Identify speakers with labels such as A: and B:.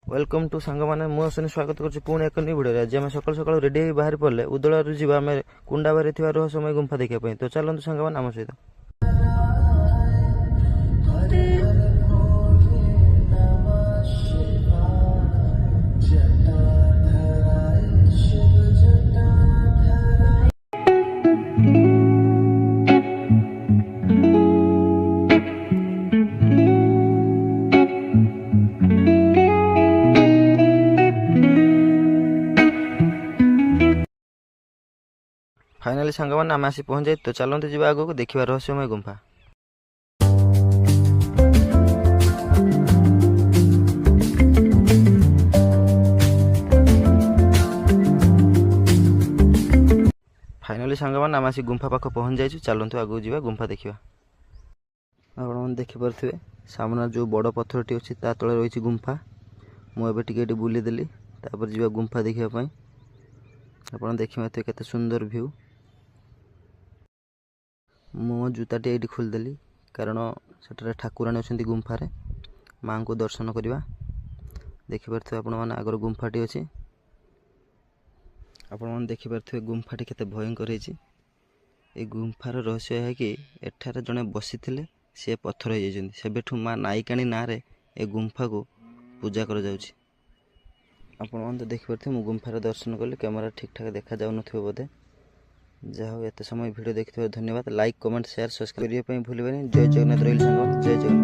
A: Welcome to सांग मैंने मुझे स्वागत कर पुणी एक न्यू वीडियो आज आम सकाल सकाल रेडी बाहर पड़े उदलू जी आम कुंडाबारी रहस्यमय गुंफा देखा तो चलते सांग मैंने आम सहित फाइनाली सांग मैंने आम आसी पहुंच जाए तो चलते जी आगे को देखा रहस्यमय गुंफा। फाइनाली सांग मैंने आम आसी गुंफा पाख पहुंच जाइए चलते आगे जी गुंफा देखा। आप देखिपे सामने जो बड़ पत्थरटी अच्छी तले रही गुंफा मुझे टे बुलीदेली जी गुंफा देखापी आप देखिए केते सुंदर व्यू। मो जूताटी ये खोलदेली कारण से ठाकुराणी अच्छा गुंफार माँ को दर्शन करवा देखिपे आपण मैंने आगर गुंफाटी अच्छी आपण देखिपे गुंफाटी केते भयंकर है। गुंफार रहस्य है कि एठार जड़े बसी सी पत्थर हो जाठू माँ नायिकाणी ना रे ए गुंफा को पूजा कर आपण तो देखिपे मु गुंफार दर्शन कली कैमेरा ठीक ठाक देखा जाऊन बोधे जहाँ एत समय वीडियो देखिए धन्यवाद। लाइक कमेंट शेयर सब्सक्राइब करने भूलें। जय जगन्नाथ रही जय जगन्नाथ।